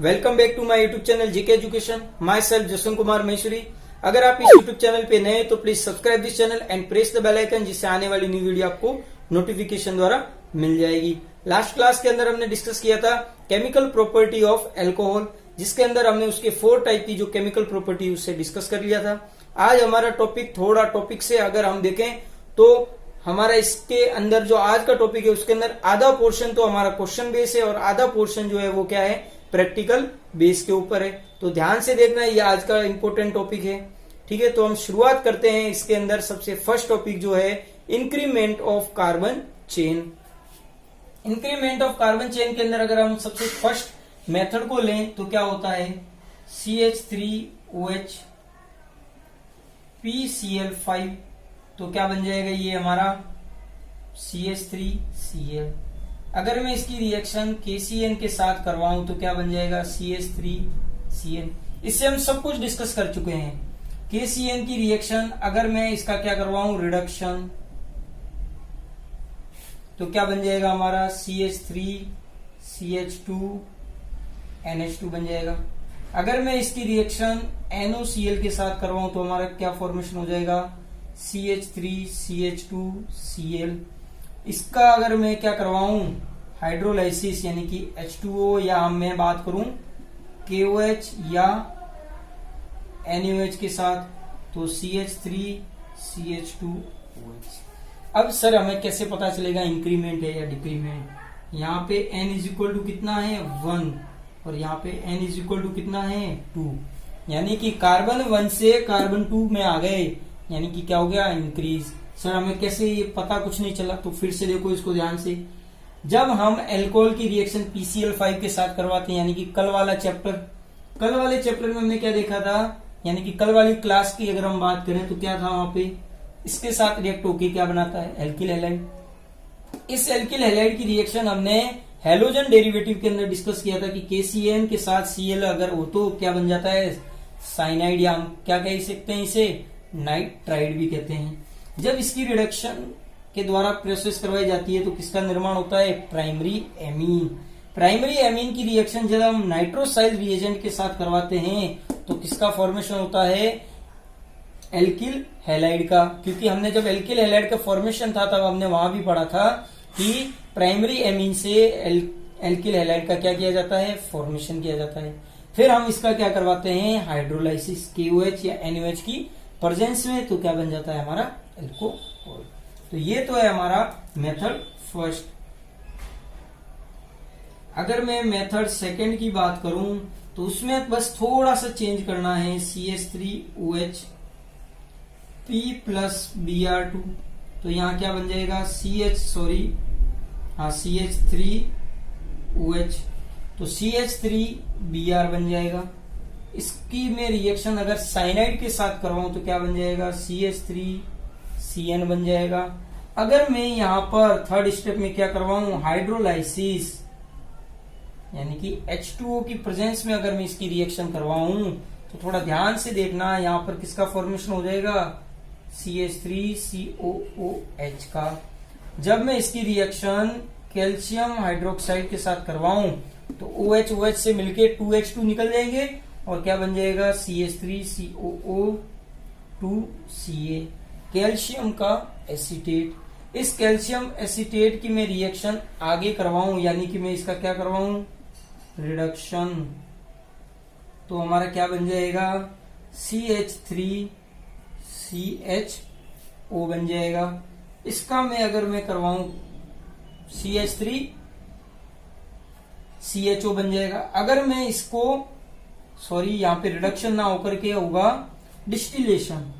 Welcome back to my YouTube channel GK education. Myself Jaswant Kumar Maheshwari. अगर आप इस YouTube channel पे नए तो please subscribe this channel and press the bell icon, जिससे आने वाली न्यू वीडियो आपको नोटिफिकेशन द्वारा मिल जाएगी। लास्ट क्लास के अंदर हमने डिस्कस किया था केमिकल प्रॉपर्टी ऑफ एल्कोहल, जिसके अंदर हमने उसके 4 टाइप की जो केमिकल प्रॉपर्टी उससे डिस्कस कर लिया था। आज हमारा टॉपिक थोड़ा टॉपिक से अगर हम देखें तो हमारा इसके अंदर जो आज का टॉपिक है उसके अंदर आधा पोर्शन तो हमारा क्वेश्चन बेस है और आधा पोर्शन जो है वो क्या है, प्रैक्टिकल बेस के ऊपर है। तो ध्यान से देखना, ये आज का इंपॉर्टेंट टॉपिक है। ठीक है, तो हम शुरुआत करते हैं। इसके अंदर सबसे फर्स्ट टॉपिक जो है increment of carbon chain. Increment of carbon chain के अंदर अगर हम सबसे फर्स्ट मेथड को लें तो क्या होता है, CH3OH PCl5, तो क्या बन जाएगा ये हमारा CH3Cl। अगर मैं इसकी रिएक्शन KCN के साथ करवाऊं तो क्या बन जाएगा CH3Cn। इससे हम सब कुछ डिस्कस कर चुके हैं। KCN की रिएक्शन अगर मैं इसका क्या करवाऊं, रिडक्शन, तो क्या बन जाएगा हमारा CH3CH2NH2 बन जाएगा। अगर मैं इसकी रिएक्शन NOCl के साथ करवाऊं तो हमारा क्या फॉर्मेशन हो जाएगा, CH3CH2Cl। इसका अगर मैं क्या करवाऊं, हाइड्रोलाइसिस यानी कि H2O, या मैं बात करूं KOH या NaOH के साथ तो CH3CH2OH। अब सर हमें कैसे पता चलेगा इंक्रीमेंट है या डिक्रीमेंट। यहाँ पे n इज इक्वल टू कितना है 1 और यहाँ पे n इज इक्वल टू कितना है 2, यानी कि कार्बन 1 से कार्बन 2 में आ गए, यानी कि क्या हो गया, इंक्रीज। सर हमें कैसे ये पता, कुछ नहीं चला। तो फिर से देखो इसको ध्यान से, जब हम एल्कोहल की रिएक्शन PCl5 के साथ करवाते हैं, यानी कि कल वाले चैप्टर में हमने क्या देखा था, यानी कि कल वाली क्लास की अगर हम बात करें तो क्या था वहां पे, इसके साथ रिएक्ट होके क्या बनाता है, एल्किल हैलाइड। इस एल्किल हैलाइड की रिएक्शन हमने हैलोजन डेरिवेटिव के अंदर डिस्कस किया था कि KCN के साथ Cl अगर हो तो क्या बन जाता है, साइनाइड, या हम क्या कह सकते हैं इसे, नाइट्राइड भी कहते हैं। जब इसकी रिडक्शन के द्वारा प्रोसेस करवाई जाती है तो किसका निर्माण होता है, प्राइमरी एमीन। प्राइमरी एमीन की रिएक्शन जब हम नाइट्रोसाइल रिएजेंट के साथ करवाते हैं तो किसका फॉर्मेशन होता है, एल्किल हैलाइड का। क्योंकि हमने जब एल्किल हैलाइड का फॉर्मेशन था तब हमने वहां भी पढ़ा था कि प्राइमरी एमीन से एल्किल हैलाइड का क्या किया जाता है, फॉर्मेशन किया जाता है। फिर हम इसका क्या करवाते हैं, हाइड्रोलाइसिस KOH या NaOH की प्रेजेंस में, तो क्या बन जाता है हमारा एल्कोहल। तो ये तो है हमारा मेथड फर्स्ट। अगर मैं मेथड सेकंड की बात करूं तो उसमें बस थोड़ा सा चेंज करना है, CH3OH P प्लस Br2, तो यहाँ क्या बन जाएगा CH3OH, तो CH3Br बन जाएगा। इसकी मैं रिएक्शन अगर साइनाइड के साथ करवाऊं तो क्या बन जाएगा, CH3Cn बन जाएगा। अगर मैं यहाँ पर थर्ड स्टेप में क्या करवाऊं, हाइड्रोलाइसिस, यानी कि H2O की प्रेजेंस में अगर मैं इसकी रिएक्शन करवाऊं तो थोड़ा ध्यान से देखना, यहाँ पर किसका फॉर्मेशन हो जाएगा, CH3COOH का। जब मैं इसकी रिएक्शन कैल्शियम हाइड्रोक्साइड के साथ करवाऊं तो OH से मिलके 2H2 निकल जाएंगे और क्या बन जाएगा, CH3COO2Ca, कैल्शियम का एसीटेट। इस कैल्शियम एसीटेट की मैं रिएक्शन आगे करवाऊं, यानी कि मैं इसका क्या करवाऊं, रिडक्शन, तो हमारा क्या बन जाएगा, CH3CHO बन जाएगा। इसका मैं अगर मैं करवाऊं CH3CHO बन जाएगा। अगर मैं इसको, सॉरी यहां पे रिडक्शन ना होकर के होगा डिस्टिलेशन।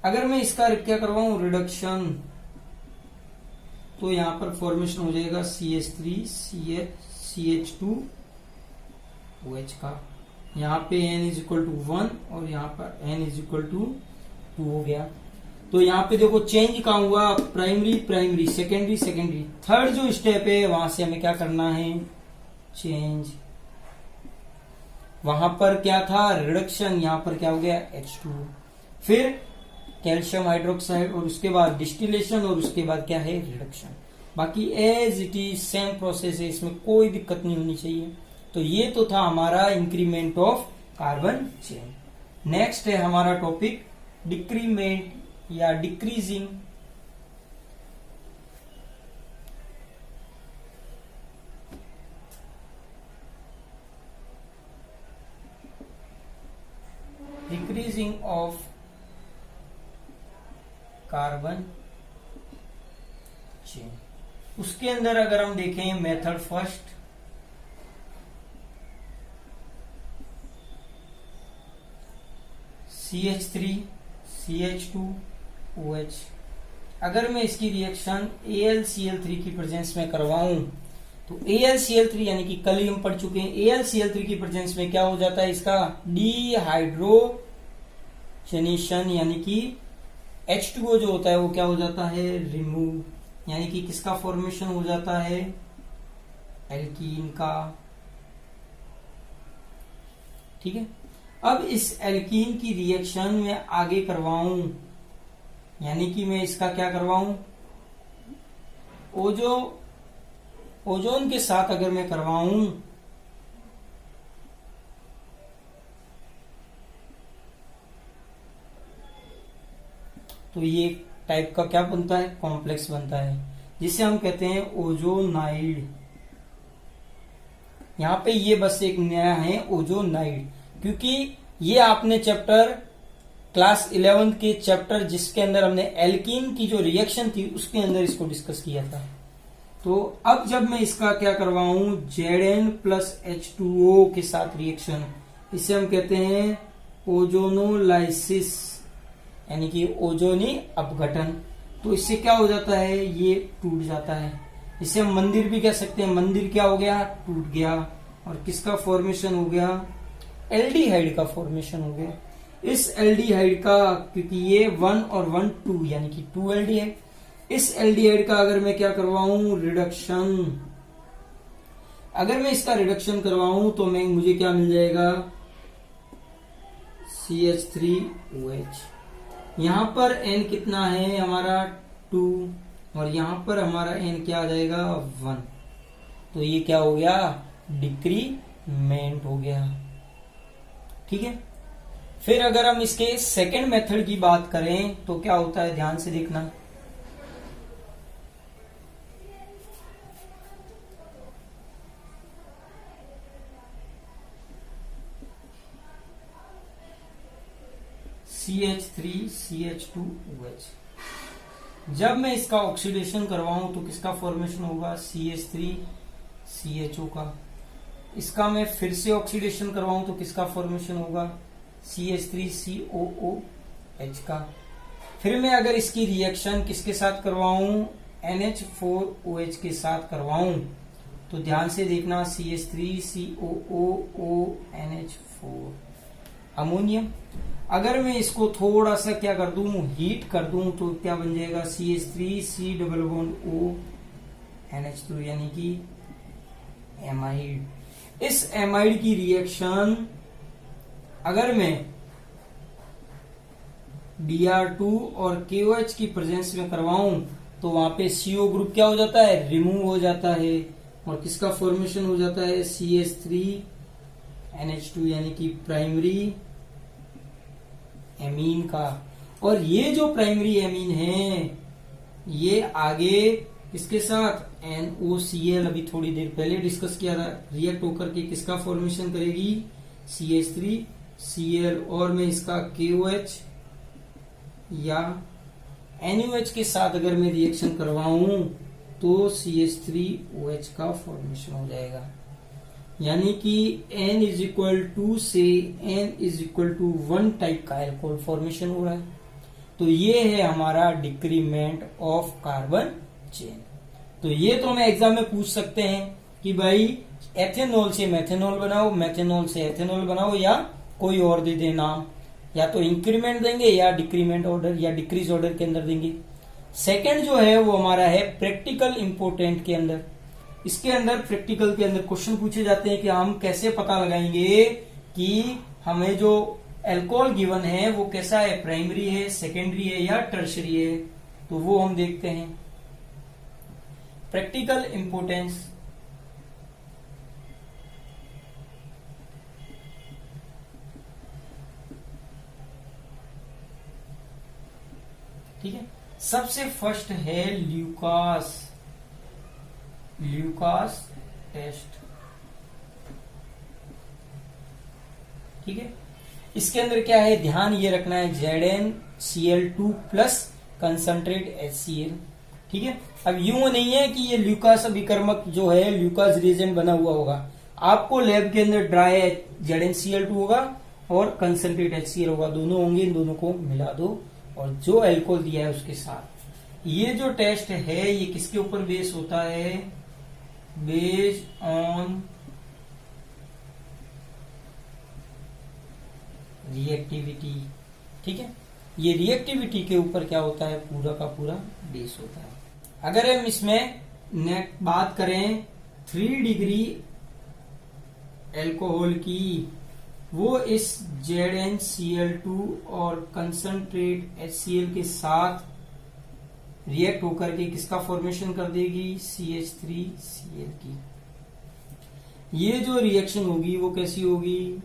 अगर मैं इसका क्या करवाऊं, रिडक्शन, तो यहां पर फॉर्मेशन हो जाएगा CH3CH2OH का। यहाँ पे n इज इक्वल टू 1 और यहाँ पर n इज इक्वल टू 2 हो गया। तो यहाँ पे देखो चेंज कहाँ हुआ, प्राइमरी सेकेंडरी थर्ड जो स्टेप है वहां से हमें क्या करना है, चेंज। वहां पर क्या था, रिडक्शन, यहाँ पर क्या हो गया, H2। फिर कैल्शियम हाइड्रोक्साइड और उसके बाद डिस्टिलेशन और उसके बाद क्या है, रिडक्शन। बाकी as it is same process है, इसमें कोई दिक्कत नहीं होनी चाहिए। तो ये तो था हमारा increment of carbon chain. Next है हमारा टॉपिक डिक्रीमेंट या decreasing. Decreasing of carbon chain. उसके अंदर अगर हम देखें मेथड फर्स्ट, CH3 CH2OH, अगर मैं इसकी रिएक्शन AlCl3 की प्रेजेंस में करवाऊं तो AlCl3 यानी कि कल ही हम पढ़ चुके हैं, AlCl3 की प्रेजेंस में क्या हो जाता है, इसका डिहाइड्रोजनेशन यानी कि H2O जो होता है वो क्या हो जाता है, रिमूव, यानी कि किसका फॉर्मेशन हो जाता है, एल्कीन का। ठीक है, अब इस एल्कीन की रिएक्शन में आगे करवाऊं, यानी कि मैं इसका क्या करवाऊं, ओजोन के साथ अगर मैं करवाऊं तो ये टाइप का क्या बनता है, कॉम्प्लेक्स बनता है, जिसे हम कहते हैं ओजोनाइड। यहां पे ये बस एक नया है ओजोनाइड, क्योंकि ये आपने चैप्टर क्लास 11 के चैप्टर जिसके अंदर हमने एल्कीन की जो रिएक्शन थी उसके अंदर इसको डिस्कस किया था। तो अब जब मैं इसका क्या करवाऊं, Zn+H2O के साथ रिएक्शन, इसे हम कहते हैं ओजोनोलाइसिस यानी कि ओजोनी अपघटन। तो इससे क्या हो जाता है, ये टूट जाता है। इसे हम मंदिर भी कह सकते हैं, मंदिर क्या हो गया, टूट गया, और किसका फॉर्मेशन हो गया, एल्डिहाइड का फॉर्मेशन हो गया। इस एल्डिहाइड का, क्योंकि ये 1 और 1 2 यानी कि 2 एल्डिहाइड, इस एल्डिहाइड का अगर मैं क्या करवाऊं, रिडक्शन, अगर मैं इसका रिडक्शन करवाऊं तो मुझे क्या मिल जाएगा, CH3OH। यहां पर N कितना है हमारा 2, और यहां पर हमारा N क्या आ जाएगा 1। तो ये क्या हो गया, डिक्रीमेंट हो गया। ठीक है, फिर अगर हम इसके सेकंड मेथड की बात करें तो क्या होता है, ध्यान से देखना। CH3CH2OH, जब मैं इसका ऑक्सीडेशन करवाऊं तो किसका फॉर्मेशन होगा, CH3CHO का। इसका मैं फिर से ऑक्सीडेशन करवाऊं तो किसका फॉर्मेशन होगा, CH3COOH का। फिर मैं अगर इसकी रिएक्शन किसके साथ करवाऊं, NH4OH के साथ करवाऊं तो ध्यान से देखना, CH3COONH4 अमोनियम। अगर मैं इसको थोड़ा सा क्या कर दूं, हीट कर दूं तो क्या बन जाएगा, CH3C+ONH2 यानी कि एमाइड। इस एमाइड की रिएक्शन अगर मैं Br2 और KOH की प्रेजेंस में करवाऊं तो वहां पे CO ग्रुप क्या हो जाता है, रिमूव हो जाता है, और किसका फॉर्मेशन हो जाता है, CH3NH2 यानी कि प्राइमरी एमीन का। और ये जो प्राइमरी एमीन है ये आगे किसके साथ, NOCl, अभी थोड़ी देर पहले डिस्कस किया था, रिएक्ट होकर के किसका फॉर्मेशन करेगी, CH3Cl। और मैं इसका KOH या NaOH के साथ अगर मैं रिएक्शन करवाऊं तो CH3OH का फॉर्मेशन हो जाएगा। यानी कि N=2 से N=1 टाइप का एल्कोहल फॉर्मेशन हो रहा है। तो ये है हमारा डिक्रीमेंट ऑफ कार्बन चेन। तो ये तो हमें एग्जाम में पूछ सकते हैं कि भाई एथेनॉल से मेथेनॉल बनाओ, मेथेनॉल से एथेनॉल बनाओ, या कोई और दे दे नाम, या तो इंक्रीमेंट देंगे या डिक्रीमेंट ऑर्डर या डिक्रीज ऑर्डर के अंदर देंगे। सेकंड जो है वो हमारा है प्रैक्टिकल इंपोर्टेंट के अंदर। इसके अंदर प्रैक्टिकल के अंदर क्वेश्चन पूछे जाते हैं कि हम कैसे पता लगाएंगे कि हमें जो अल्कोहल गिवन है वो कैसा है, प्राइमरी है, सेकेंडरी है या टर्शरी है। तो वो हम देखते हैं। Practical importance. ठीक है, सबसे फर्स्ट है ल्यूकास टेस्ट। ठीक है, इसके अंदर क्या है, ध्यान ये रखना है, ZnCl2 प्लस कंसंट्रेट HCl। ठीक है, अब यूं नहीं है कि ये ल्यूकास अभिकर्मक जो है ल्यूकास रिएजेंट बना हुआ होगा। आपको लैब के अंदर ड्राई ZnCl2 होगा और कंसंट्रेट HCl होगा, दोनों होंगे, इन दोनों को मिला दो और जो एल्कोहल दिया है उसके साथ। ये जो टेस्ट है ये किसके ऊपर बेस होता है, बेस्ड ऑन रिएक्टिविटी। ठीक है, ये रिएक्टिविटी के ऊपर क्या होता है, पूरा का पूरा बेस होता है। अगर हम इसमें बात करें 3 डिग्री एल्कोहल की, वो इस ZnCl2 और कंसंट्रेट HCl के साथ रिएक्ट होकर के किसका फॉर्मेशन कर देगी, CH3Cl की। ये जो रिएक्शन होगी वो कैसी होगी,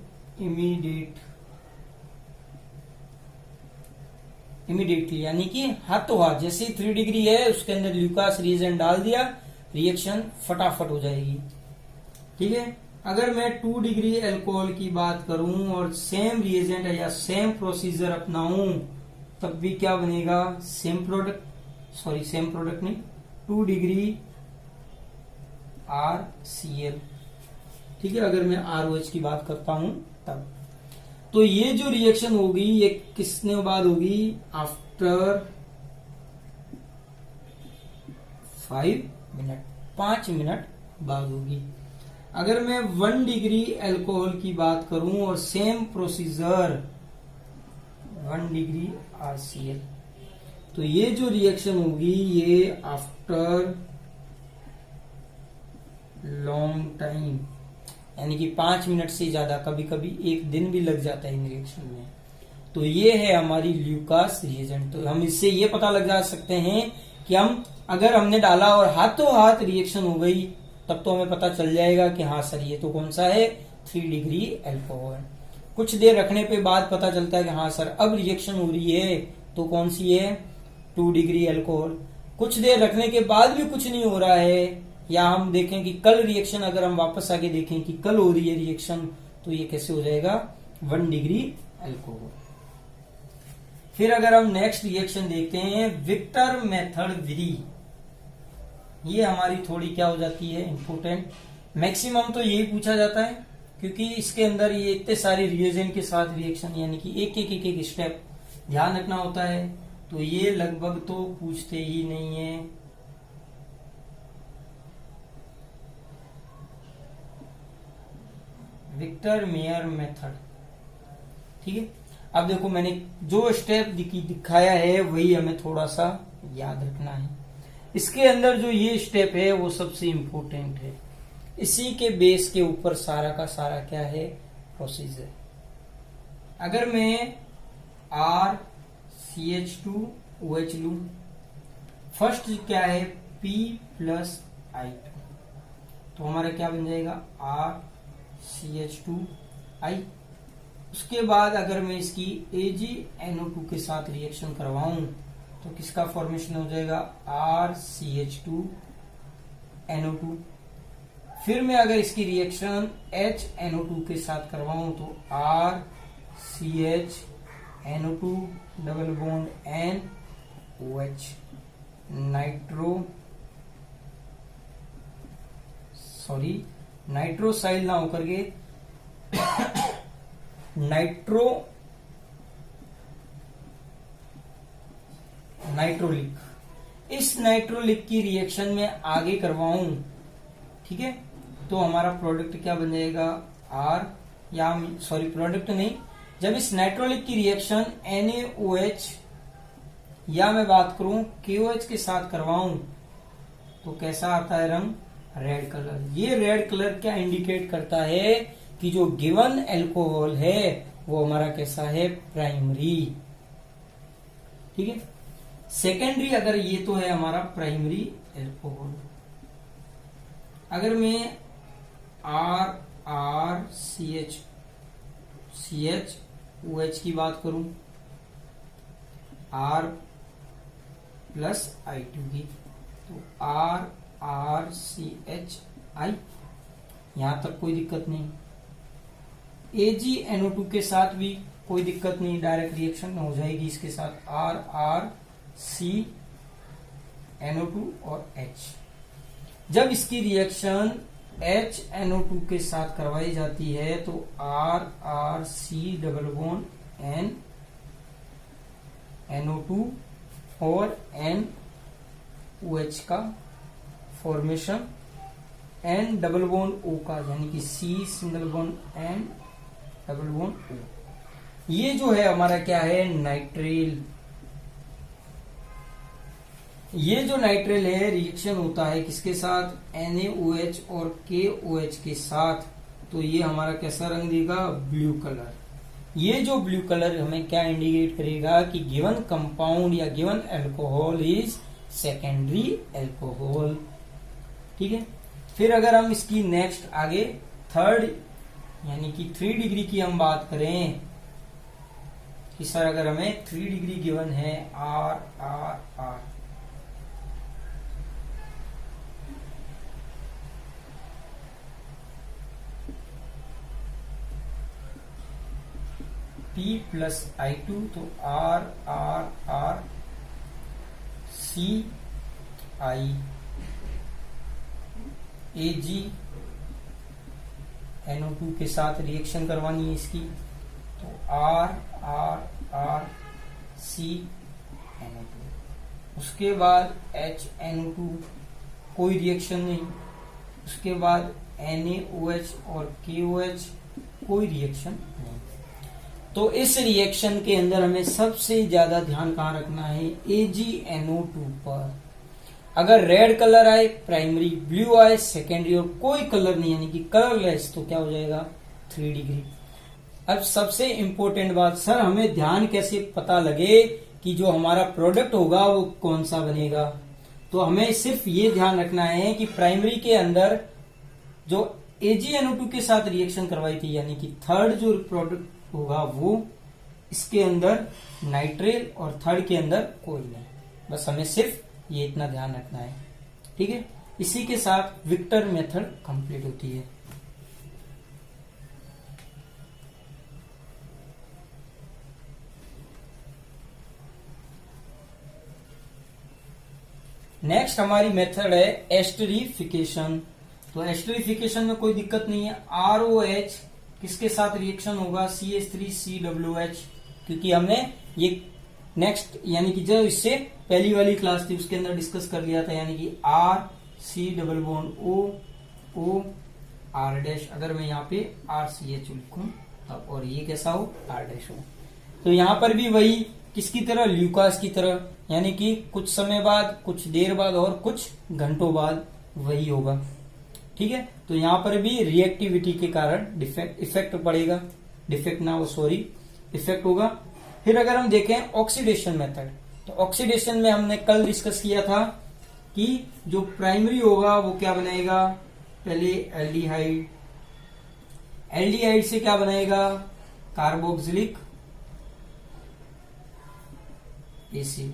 इमीडिएटली, यानी कि हाथों हाथ, जैसे 3 डिग्री है उसके अंदर ल्यूकास रिएजेंट डाल दिया, रिएक्शन फटाफट हो जाएगी। ठीक है, अगर मैं 2 डिग्री अल्कोहल की बात करूं और सेम रिएजेंट या सेम प्रोसीजर अपनाऊं, तब भी क्या बनेगा, सेम प्रोडक्ट नहीं, 2 डिग्री RCl। ठीक है, अगर मैं ROH की बात करता हूं तब, तो ये जो रिएक्शन होगी ये किसने बाद होगी, आफ्टर 5 मिनट बाद होगी। अगर मैं 1 डिग्री अल्कोहल की बात करूं और सेम प्रोसीजर 1 डिग्री RCl, तो ये जो रिएक्शन होगी ये आफ्टर लॉन्ग टाइम, यानी कि 5 मिनट से ज्यादा, कभी कभी 1 दिन भी लग जाता है इन रिएक्शन में। तो ये है हमारी ल्यूकास रिएजेंट। तो हम इससे ये पता लगा सकते हैं कि हम अगर हमने डाला और हाथों हाथ रिएक्शन हो गई, तब तो हमें पता चल जाएगा कि हाँ सर ये तो कौन सा है, 3 डिग्री अल्कोहल। कुछ देर रखने पे बाद पता चलता है कि हाँ सर अब रिएक्शन हो रही है, तो कौन सी है, 2 डिग्री अल्कोहल। कुछ देर रखने के बाद भी कुछ नहीं हो रहा है, या हम देखें कि कल रिएक्शन, अगर हम वापस आके देखें कि कल हो रही है रिएक्शन, तो ये कैसे हो जाएगा, 1 डिग्री अल्कोहल। फिर अगर हम नेक्स्ट रिएक्शन देखते हैं, विक्टर मेथड विधि, ये हमारी थोड़ी क्या हो जाती है, इंपोर्टेंट। मैक्सिमम तो यही पूछा जाता है, क्योंकि इसके अंदर ये इतने सारे रिएजेंट के साथ रिएक्शन, यानी कि एक स्टेप ध्यान रखना होता है, तो ये लगभग तो पूछते ही नहीं है। Victor Meyer method. ठीक है, अब देखो मैंने जो स्टेप दिखाया है वही हमें थोड़ा सा याद रखना है। इसके अंदर जो ये स्टेप है वो सबसे इंपॉर्टेंट है, इसी के बेस के ऊपर सारा का सारा क्या है, प्रोसीजर। अगर मैं RCH2OH लू, फर्स्ट क्या है P+I2, तो हमारा क्या बन जाएगा RCH2I। उसके बाद अगर मैं इसकी AgNO2 के साथ रिएक्शन करवाऊं तो किसका फॉर्मेशन हो जाएगा RCH2NO2। फिर मैं अगर इसकी रिएक्शन HNO2 के साथ करवाऊं तो RCHNO2 डबल बॉन्ड NOH, नाइट्रोसाइल ना होकर के नाइट्रोलिक, इस नाइट्रोलिक की रिएक्शन में आगे करवाऊं, ठीक है, तो हमारा प्रोडक्ट क्या बन जाएगा प्रोडक्ट नहीं, जब इस नाइट्रोलिक की रिएक्शन NaOH या मैं बात करूं KOH के साथ करवाऊं तो कैसा आता है रंग, रेड कलर। ये रेड कलर क्या इंडिकेट करता है कि जो गिवन अल्कोहल है वो हमारा कैसा है, प्राइमरी। ठीक है, सेकेंडरी अगर ये तो है हमारा प्राइमरी अल्कोहल। अगर मैं R C H O H की बात करूं, R प्लस I2 की, तो आर सी एच आई, यहां तक कोई दिक्कत नहीं। AgNO2 के साथ भी कोई दिक्कत नहीं, डायरेक्ट रिएक्शन हो जाएगी इसके साथ, आर सी NO2 और H। जब इसकी रिएक्शन HNO2 के साथ करवाई जाती है तो R C double bond N NO2 और NOH का formation, N double bond O का, यानी कि C single bond N double bond O। ये जो है हमारा क्या है, नाइट्रेल। ये जो नाइट्रेल है रिएक्शन होता है किसके साथ, NaOH और KOH के साथ, तो ये हमारा कैसा रंग देगा, ब्लू कलर। ये जो ब्लू कलर हमें क्या इंडिकेट करेगा कि गिवन कंपाउंड या given alcohol is secondary alcohol. ठीक है, फिर अगर हम इसकी नेक्स्ट आगे थर्ड यानी कि 3 डिग्री की हम बात करें कि सर अगर हमें 3 डिग्री गिवन है, आर P प्लस I2, तो आर सी आई AgNO2 के साथ रिएक्शन करवानी है इसकी, तो आर सी NO2। उसके बाद HNO2 कोई रिएक्शन नहीं, उसके बाद NaOH और KOH कोई रिएक्शन नहीं। तो इस रिएक्शन के अंदर हमें सबसे ज्यादा ध्यान कहाँ रखना है, AgNO2 पर। अगर रेड कलर आए प्राइमरी, ब्लू आए सेकेंडरी और कोई कलर नहीं यानी कि कलरलेस, तो क्या हो जाएगा, 3 डिग्री। अब सबसे इंपॉर्टेंट बात, सर हमें ध्यान कैसे पता लगे कि जो हमारा प्रोडक्ट होगा वो कौन सा बनेगा। तो हमें सिर्फ ये ध्यान रखना है कि प्राइमरी के अंदर जो AgNO2 के साथ रिएक्शन करवाई थी, यानी कि थर्ड जो प्रोडक्ट होगा वो इसके अंदर नाइट्रेल और थर्ड के अंदर कोई नहीं। बस हमें सिर्फ ये इतना ध्यान रखना है। ठीक है, इसी के साथ विक्टर मेथड कंप्लीट होती है। नेक्स्ट हमारी मेथड है एस्टरिफिकेशन। तो एस्टरिफिकेशन में कोई दिक्कत नहीं है, ROH किसके साथ रिएक्शन होगा, CH3COOH, क्योंकि हमने ये नेक्स्ट यानी कि जो इससे पहली वाली क्लास थी उसके अंदर डिस्कस कर लिया था, यानी कि RC double bond O R dash. अगर मैं यहाँ पे RCH लिखूं तब, और ये कैसा हो, R डैश हो, तो यहाँ पर भी वही किसकी तरह, ल्यूकास की तरह, यानी कि कुछ समय बाद, कुछ देर बाद और कुछ घंटों बाद वही होगा। ठीक है, तो यहां पर भी रिएक्टिविटी के कारण इफेक्ट पड़ेगा, इफेक्ट होगा। फिर अगर हम देखें ऑक्सीडेशन मेथड, तो ऑक्सीडेशन में हमने कल डिस्कस किया था कि जो प्राइमरी होगा वो क्या बनाएगा, पहले एल्डिहाइड से क्या बनाएगा, कार्बोक्सिलिक एसिड।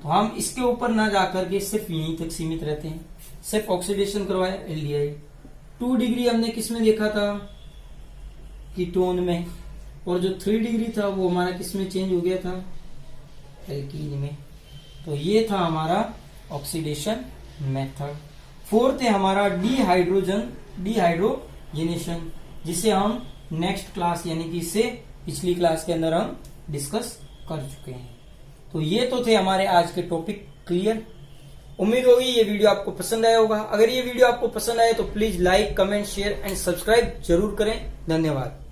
तो हम इसके ऊपर ना जाकर के सिर्फ यहीं तक सीमित रहते हैं, सिर्फ ऑक्सीडेशन करवाया एल्डिहाइड। 2 डिग्री हमने किस में देखा था, कीटोन में, और जो 3 डिग्री था वो हमारा किस में चेंज हो गया था, एल्कीन में। तो ये था हमारा ऑक्सीडेशन मेथड। फोर्थ है हमारा डिहाइड्रोजनेशन, जिसे हम नेक्स्ट क्लास यानी कि इससे पिछली क्लास के अंदर हम डिस्कस कर चुके हैं। तो ये तो थे हमारे आज के टॉपिक क्लियर। उम्मीद होगी ये वीडियो आपको पसंद आया होगा। अगर ये वीडियो आपको पसंद आए तो please like, comment, share and subscribe जरूर करें। धन्यवाद।